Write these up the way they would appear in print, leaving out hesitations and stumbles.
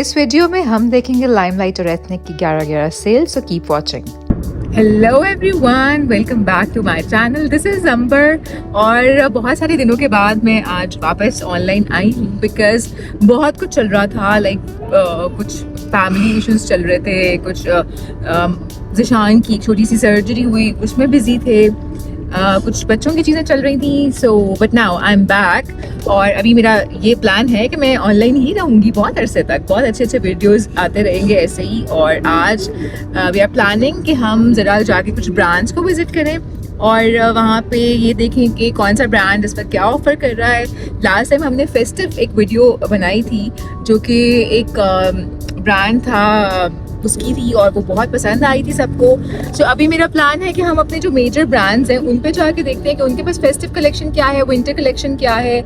इस वीडियो में हम देखेंगे लाइमलाइट और एथनिक की 11/11 sale, so keep watching. Hello everyone, welcome back to my channel. This is Amber और बहुत सारे दिनों के बाद मैं आज वापस ऑनलाइन आई हूँ बिकॉज बहुत कुछ चल रहा था। कुछ फैमिली इश्यूज चल रहे थे, कुछ ज़िशान की छोटी सी सर्जरी हुई, उसमें बिजी थे, कुछ बच्चों की चीज़ें चल रही थी। So but now I am back और अभी मेरा ये प्लान है कि मैं ऑनलाइन ही रहूँगी बहुत अरसे तक। बहुत अच्छे अच्छे वीडियोस आते रहेंगे ऐसे ही। और आज वी आर प्लानिंग कि हम ज़रा जाके कुछ ब्रांड्स को विज़िट करें और वहाँ पे ये देखें कि कौन सा ब्रांड इस पर क्या ऑफ़र कर रहा है। लास्ट टाइम हमने फेस्टिव एक वीडियो बनाई थी जो कि एक ब्रांड था उसकी थी और वो बहुत पसंद आई थी सबको। सो अभी मेरा प्लान है कि हम अपने जो मेजर ब्रांड्स हैं उन पे जाके देखते हैं कि उनके पास फेस्टिव कलेक्शन क्या है, विंटर कलेक्शन क्या है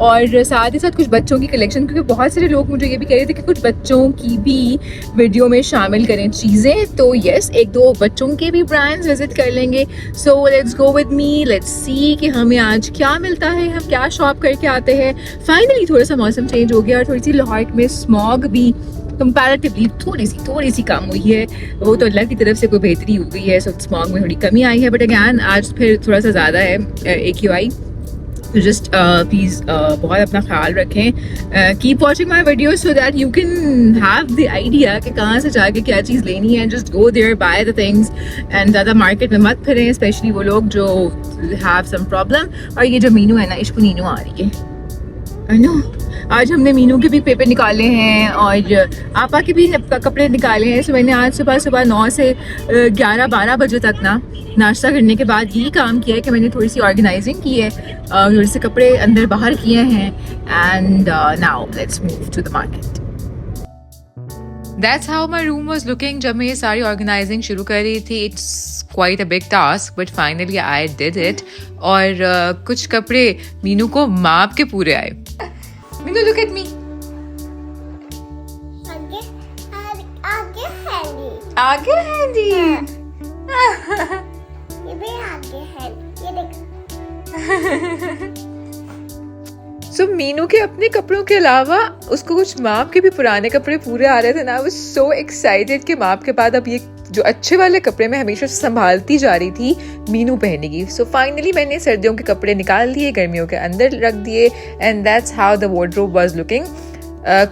और साथ ही साथ कुछ बच्चों की कलेक्शन, क्योंकि बहुत सारे लोग मुझे ये भी कह रहे थे कि कुछ बच्चों की भी वीडियो में शामिल करें चीज़ें। तो यस, एक दो बच्चों के भी ब्रांड्स विजिट कर लेंगे। So let's go with me, let's see कि हमें आज क्या मिलता है, हम क्या शॉप करके आते हैं। फाइनली थोड़ा सा मौसम चेंज हो गया और थोड़ी सी लाहौर में स्मॉग भी कंपैरेटिवली थोड़ी सी कम हुई है। वो तो अल्लाह की तरफ से कोई बेहतरी हो गई है, सो स्मॉग में थोड़ी कमी आई है। बट अगैन आज फिर थोड़ा सा ज़्यादा है AQI। तो जस्ट प्लीज़ बहुत अपना ख्याल रखें। Keep watching my video so that you can have the idea कि कहाँ से जाके क्या चीज़ लेनी है। Just go there, buy the things and ज़्यादा मार्केट में मत फिरें, स्पेशली वो लोग जो हैव सम प्रॉब्लम। और ये जो मीनू है ना, इसको नीनू आ रही है नो। आज हमने मीनू के भी पेपर निकाले हैं और आपा के भी कपड़े निकाले हैं। सो मैंने आज सुबह 9 से 11-12 बजे तक ना नाश्ता करने के बाद यही काम किया है कि मैंने थोड़ी सी ऑर्गेनाइजिंग की है, थोड़े से कपड़े अंदर बाहर किए हैं। And now let's move to the market. That's how my room was looking जब मैं ये सारी ऑर्गेनाइजिंग शुरू कर रही थी। It's quite a big task but finally I did it। और कुछ कपड़े मीनू को माप के पूरे आए। Meenu look at me। आगे हैंडी। ये भी आगे है, ये देख। सो मीनू के अपने कपड़ों के अलावा उसको कुछ माप के भी पुराने कपड़े पूरे आ रहे थे ना। आई वाज सो एक्साइटेड कि माप के बाद अब ये जो अच्छे वाले कपड़े मैं हमेशा संभालती जा रही थी मीनू पहनेगी। सो फाइनली मैंने सर्दियों के कपड़े निकाल दिए, गर्मियों के अंदर रख दिए and that's how the wardrobe was looking.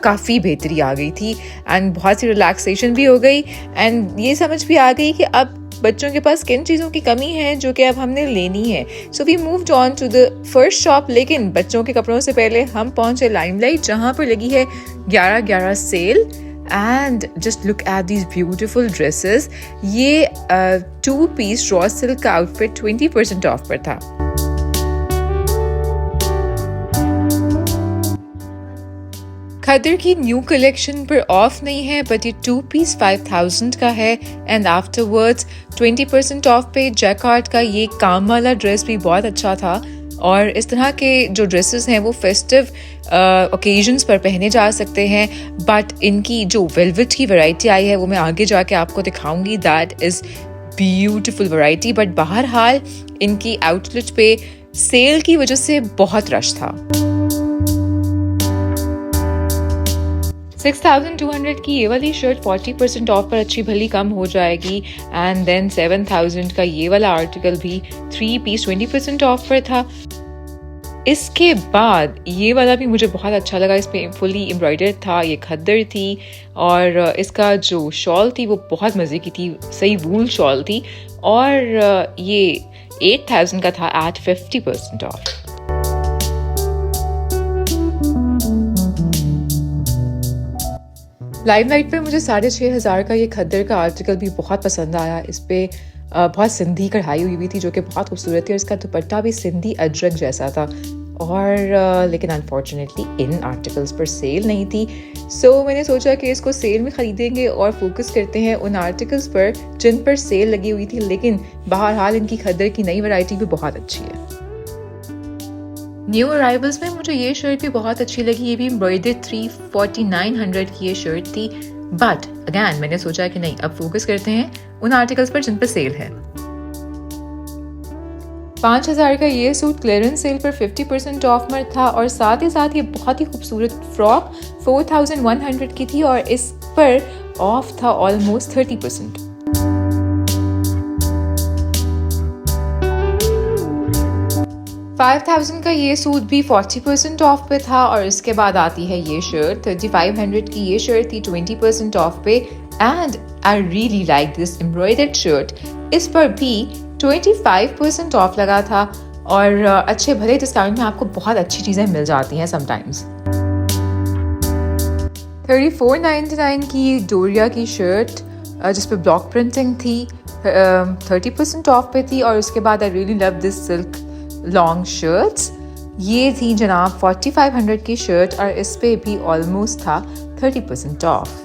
काफ़ी बेहतरी आ गई थी एंड बहुत सी रिलैक्सेशन भी हो गई एंड ये समझ भी आ गई कि अब बच्चों के पास किन चीज़ों की कमी है जो कि अब हमने लेनी है। So we moved on to the first shop. लेकिन बच्चों के कपड़ों से पहले हम पहुंचे लाइमलाइट जहाँ पर लगी है 11/11 sale. And just look at these beautiful dresses. ये 2 पीस रॉ सिल्क का आउटफिट 20% ऑफ पर था। खदर की न्यू कलेक्शन पर ऑफ नहीं है बट ये 2 पीस 5000 का है एंड आफ्टरवर्ड्स 20% ऑफ पे जैकार्ड का ये काम वाला ड्रेस भी बहुत अच्छा था। और इस तरह के जो ड्रेसेस हैं वो फेस्टिव ओकेजन्स पर पहने जा सकते हैं। बट इनकी जो वेलवेट की वैरायटी आई है वो मैं आगे जाके आपको दिखाऊंगी। That is beautiful variety. But बहरहाल इनकी आउटलेट पे सेल की वजह से बहुत रश था। 6200 की ये वाली शर्ट 40% ऑफ पर अच्छी भली कम हो जाएगी एंड देन 7000 का ये वाला आर्टिकल भी 3 पीस 20% ऑफ पर था। इसके बाद ये वाला भी मुझे बहुत अच्छा लगा। इस पे फुली एम्ब्रॉयडर्ड था, ये खद्दर थी और इसका जो शॉल थी वो बहुत मज़े की थी, सही वूल शॉल थी और ये 8000 का था एट 50% ऑफ। लाइमलाइट पे मुझे 6500 का ये खद्दर का आर्टिकल भी बहुत पसंद आया। इस पे बहुत सिंधी कढ़ाई हुई थी जो कि बहुत खूबसूरत थी और इसका दुपट्टा भी सिंधी अजरक जैसा था। और लेकिन अनफॉर्चुनेटली इन आर्टिकल्स पर सेल नहीं थी। सो मैंने सोचा कि इसको सेल में ख़रीदेंगे और फोकस करते हैं उन आर्टिकल्स पर जिन पर सेल लगी हुई थी। लेकिन बहरहाल इनकी खद्दर की नई वैरायटी भी बहुत अच्छी है। न्यू अराइवल्स में मुझे ये शर्ट भी बहुत अच्छी लगी। ये भी एम्ब्रॉयडर्ड 4900 की ये शर्ट थी। बट अगैन मैंने सोचा कि नहीं, अब फोकस करते हैं उन आर्टिकल्स पर जिन पर सेल है। 5,000 का ये सूट क्लियरेंस सेल पर 50% ऑफ में था और साथ ही साथ ये बहुत ही खूबसूरत फ्रॉक 4,100 की थी और इस पर ऑफ था ऑलमोस्ट 30%। $5,000 का ये सूट भी 40% ऑफ पे था और इसके बाद आती है ये शर्ट 3,500 की ये शर्ट थी 20% ऑफ पे and I really like this embroidered shirt. इस पर भी 25% ऑफ लगा था और अच्छे भले डिस्काउंट में आपको बहुत अच्छी चीज़ें मिल जाती हैं समटाइम्स। 34.99 की डोरिया की शर्ट जिस पर ब्लॉक प्रिंटिंग थी 30% ऑफ पे थी और उसके बाद I really love this silk long shirts. ये थी जनाब 4,500 की शर्ट और इस पे भी ऑलमोस्ट था 30% ऑफ।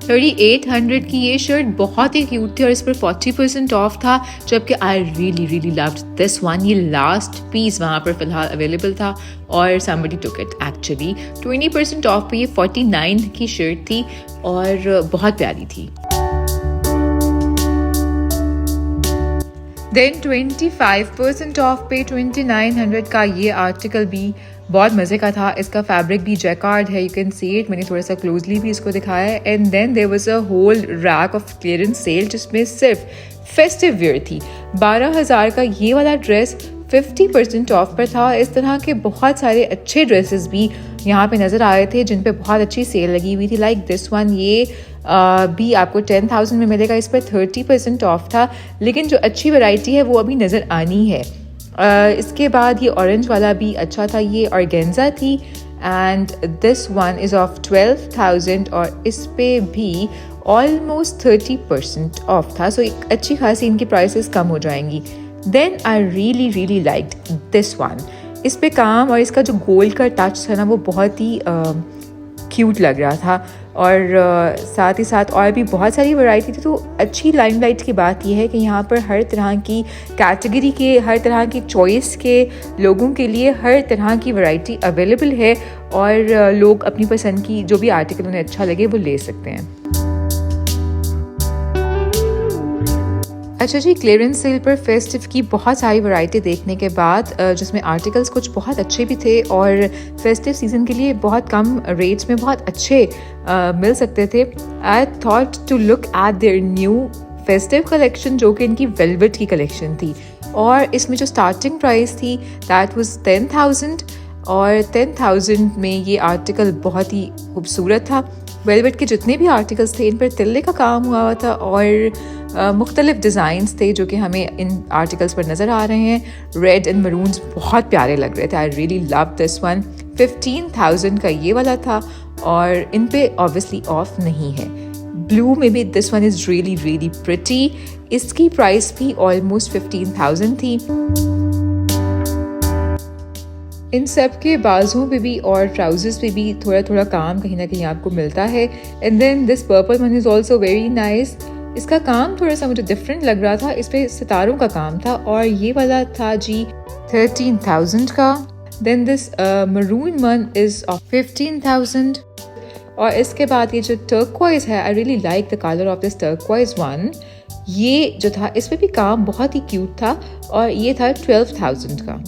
3,800 की ये शर्ट बहुत ही क्यूट थी और इस पर 40% ऑफ था जबकि I really loved this one. ये लास्ट पीस वहाँ पर फिलहाल अवेलेबल था और somebody took it actually। 20% of पे ये 49 की शर्ट थी और बहुत प्यारी थी। देन 25% ऑफ पे 2,900 का ये आर्टिकल भी बहुत मज़े का था। इसका फैब्रिक भी जैकार्ड है, यू कैन सी इट। मैंने थोड़ा सा क्लोजली भी इसको दिखाया है। And then there was a whole rack of clearance sale जिसमें सिर्फ फेस्टिव वेयर थी। 12,000 का ये वाला ड्रेस 50% ऑफ पर था। इस तरह के बहुत सारे अच्छे ड्रेसेस भी यहाँ पे नज़र आ रहे थे जिन पे बहुत अच्छी सेल लगी हुई थी। लाइक दिस वन, ये भी आपको 10,000 में मिलेगा। इस पर 30% ऑफ था लेकिन जो अच्छी वैरायटी है वो अभी नज़र आनी है। इसके बाद ये ऑरेंज वाला भी अच्छा था, ये ऑर्गेन्जा थी and this one is of 12,000 और इस पे भी ऑलमोस्ट 30% ऑफ था। सो एक अच्छी खासी इनकी प्राइसेस कम हो जाएंगी। Then I really liked this one. इस पे काम और इसका जो गोल्ड का टच था ना वो बहुत ही क्यूट लग रहा था और साथ ही साथ और भी बहुत सारी वैरायटी थी। तो अच्छी लाइमलाइट की बात यह है कि यहाँ पर हर तरह की कैटेगरी के, हर तरह की चॉइस के लोगों के लिए हर तरह की वैरायटी अवेलेबल है और लोग अपनी पसंद की जो भी आर्टिकल उन्हें अच्छा लगे वो ले सकते हैं। अच्छा जी, क्लियरेंस सेल पर फेस्टिव की बहुत सारी वैरायटी देखने के बाद जिसमें आर्टिकल्स कुछ बहुत अच्छे भी थे और फेस्टिव सीज़न के लिए बहुत कम रेट्स में बहुत अच्छे मिल सकते थे। I thought to look at their new festive collection जो कि इनकी वेलवेट की कलेक्शन थी और इसमें जो स्टार्टिंग प्राइस थी दैट वाज 10,000 और 10,000 में ये आर्टिकल बहुत ही खूबसूरत था। वेलवेट के जितने भी आर्टिकल्स थे इन पर तिल्ले का काम हुआ हुआ था और मुख्तलिफ डिज़ाइंस थे जो कि हमें इन आर्टिकल्स पर नज़र आ रहे हैं। रेड एंड मरून्स बहुत प्यारे लग रहे थे। I really love this one. 15,000 का ये वाला था और इन पे ऑब्वियसली ऑफ नहीं है। ब्लू में भी this one is really pretty. इसकी प्राइस भी ऑलमोस्ट 15,000 थी। इन सब के बाजुओं पे भी और ट्राउजर्स पे भी थोड़ा काम कहीं ना कहीं आपको मिलता है। And then this purple one is also very nice. इसका काम थोड़ा सा मुझे डिफरेंट लग रहा था, इस पे सितारों का काम था और ये वाला था जी 13,000 का। Then this maroon one is of 15,000 और इसके बाद ये जो टर्क्वाइज है, I really like the colour of this turquoise one. ये जो था इस पे भी काम बहुत ही क्यूट था और ये था 12,000 का।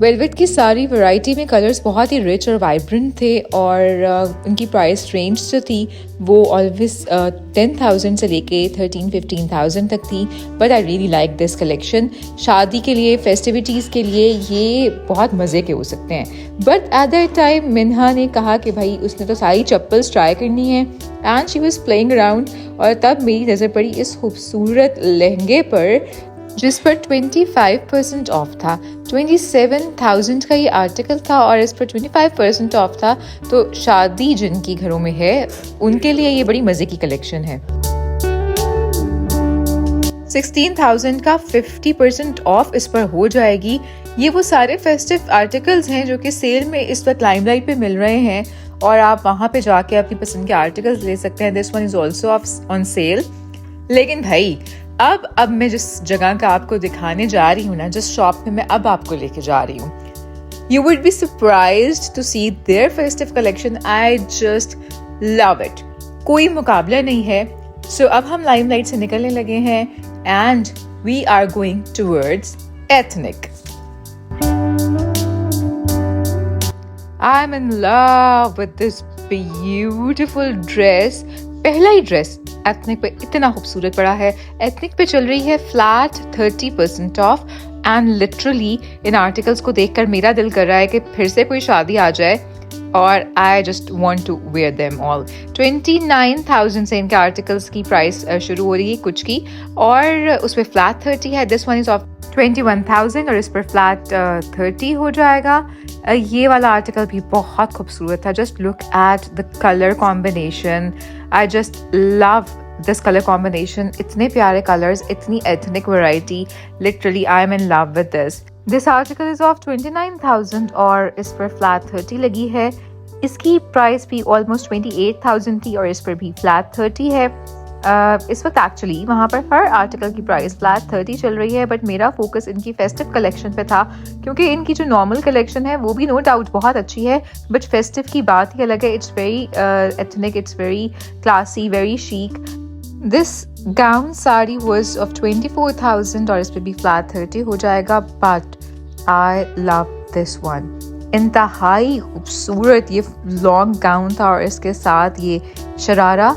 वेलवेट की सारी वैरायटी में कलर्स बहुत ही रिच और वाइब्रेंट थे और उनकी प्राइस रेंज जो थी वो ऑलवेज 10,000 से लेके 13-15,000 तक थी। But I really like this collection. शादी के लिए, फेस्टिविटीज़ के लिए ये बहुत मज़े के हो सकते हैं। बट एट दैट टाइम मिन्हा ने कहा कि भाई उसने तो सारी चप्पल्स ट्राई करनी है and she was playing around और तब मेरी नज़र पड़ी इस खूबसूरत लहंगे पर जिस पर 25% ऑफ था। 27,000 का ये आर्टिकल था और इस पर 25% ऑफ था। तो शादी जिनकी घरों में है उनके लिए ये बड़ी मज़े की कलेक्शन है। 16,000 का 50% ऑफ इस पर हो जाएगी। ये वो सारे फेस्टिव आर्टिकल्स हैं जो कि सेल में इस वक्त लाइमलाइट पे मिल रहे हैं और आप वहाँ पे जाके अपनी पसंद के आर्टिकल्स ले सकते हैं। This one is also on sale. लेकिन भाई अब मैं जिस जगह का आपको दिखाने जा रही हूँ ना, जिस शॉप में मैं अब आपको लेके जा रही हूँ, you would be surprised to see their festive collection. I just love it. कोई मुकाबला नहीं है। सो अब हम लाइमलाइट से निकलने लगे हैं and we are going towards ethnic. I am in love with this beautiful dress. पहला ही ड्रेस एथनिक पे इतना खूबसूरत पड़ा है। एथनिक पे चल रही है flat 30% of and literally in articles को देखकर मेरा दिल कर रहा है कि फिर से कोई शादी आ जाए और I just want to wear them all. 29,000 से इनके आर्टिकल्स की प्राइस शुरू हो रही है कुछ की, और उसमें फ्लैट 30 है। दिस वन इज ऑफ 21,000 और इस पर फ्लैट 30 हो जाएगा। ये वाला आर्टिकल भी बहुत खूबसूरत था। Just look at the colour combination. I just love this colour combination. इतने प्यारे कलर्स, इतनी ethnic variety. Literally I am in love with this. This article is of 29,000 और इस पर फ्लैट 30 लगी है। इसकी प्राइस भी ऑलमोस्ट 28,000 थी और इस पर भी फ्लैट 30 है। इस वक्त एक्चुअली वहाँ पर हर आर्टिकल की प्राइस फ्लैट 30 चल रही है, बट मेरा फोकस इनकी फेस्टिव कलेक्शन पे था क्योंकि इनकी जो नॉर्मल कलेक्शन है वो भी नो डाउट बहुत अच्छी है, बट फेस्टिव की बात ही अलग है। It's very ethnic, it's very classy, very chic. This gown sari was of 24,000 और इस पर भी फ्लैट 30 हो जाएगा, but I love this one. इंतहाई खूबसूरत ये लॉन्ग गाउन था और इसके साथ ये शरारा।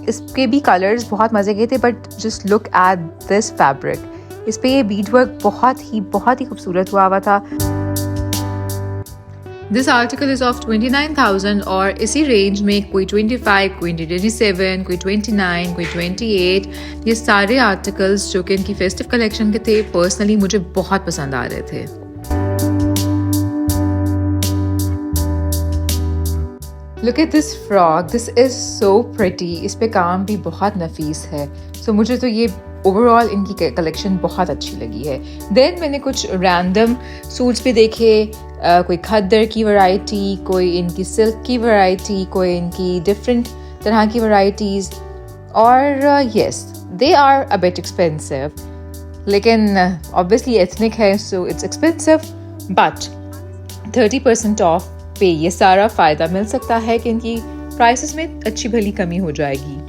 इसके भी कलर्स बहुत मज़े के थे, but just look at this fabric. इस पे ये बीड वर्क बहुत ही खूबसूरत हुआ था। दिस आर्टिकल इज ऑफ 29,000 और इसी रेंज में कोई 25, कोई 27, कोई 29, कोई 28। ये सारे आर्टिकल्स जो कि इनकी फेस्टिव कलेक्शन के थे, पर्सनली मुझे बहुत पसंद आ रहे थे। Look at this frog. This is so pretty. इस पे काम भी बहुत नफीस है। So मुझे तो ये ओवरऑल इनकी कलेक्शन बहुत अच्छी लगी है। देन मैंने कुछ रैंडम सूट्स भी देखे, कोई खद्दर की वैरायटी, कोई इनकी सिल्क की वैरायटी, कोई इनकी डिफरेंट तरह की वैरायटीज़। और yes, they are a bit expensive, लेकिन ऑब्वियसली एथनिक है so it's expensive, but 30% off पे ये सारा फ़ायदा मिल सकता है कि इनकी प्राइसेस में अच्छी भली कमी हो जाएगी।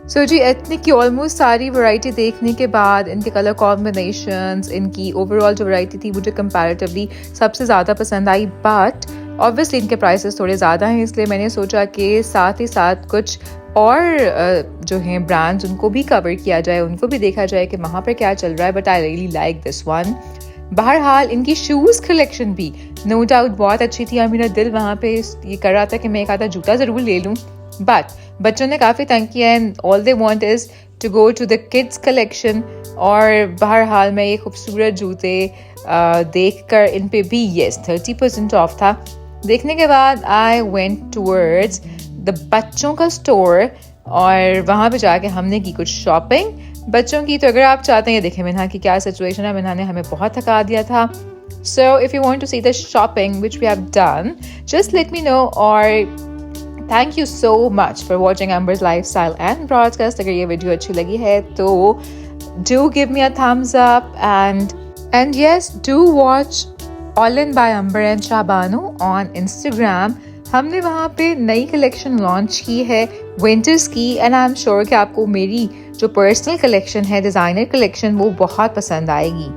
सो जी, एथनिक की ऑलमोस्ट सारी वैरायटी देखने के बाद इनके कलर कॉम्बिनेशंस, इनकी ओवरऑल जो वैरायटी थी मुझे कंपैरेटिवली सबसे ज़्यादा पसंद आई, बट ऑब्वियसली इनके प्राइसेस थोड़े ज़्यादा हैं, इसलिए मैंने सोचा कि साथ ही साथ कुछ और जो हैं ब्रांड्स उनको भी कवर किया जाए, उनको भी देखा जाए कि वहाँ पर क्या चल रहा है। But I really like this one. बहरहाल इनकी शूज़ कलेक्शन भी नो डाउट बहुत अच्छी थी और मेरा दिल वहाँ पे ये कर रहा था कि मैं एक आधा जूता ज़रूर ले लूँ, बट बच्चों ने काफ़ी तंग किया and all they want is to go to the kids collection. और बहरहाल मैं ये खूबसूरत जूते देखकर इन पे भी येस 30% ऑफ था। देखने के बाद आई वेंट टूवर्ड्स द बच्चों का स्टोर और वहाँ पे जाके हमने की कुछ शॉपिंग बच्चों की। तो अगर आप चाहते हैं, देखें मिन्हा की क्या सिचुएशन है, मिन्हा ने हमें बहुत थका दिया था। So if you want to see the shopping which we have done, just let me know. और thank you so much for watching Amber's lifestyle and broadcast. अगर ये वीडियो अच्छी लगी है तो do give me a thumbs up and yes do watch all in by Amber and Shabano on Instagram. हमने वहाँ पे नई कलेक्शन लॉन्च की है विंटर्स की, एंड आई एम श्योर कि आपको मेरी जो पर्सनल कलेक्शन है, डिज़ाइनर कलेक्शन, वो बहुत पसंद आएगी।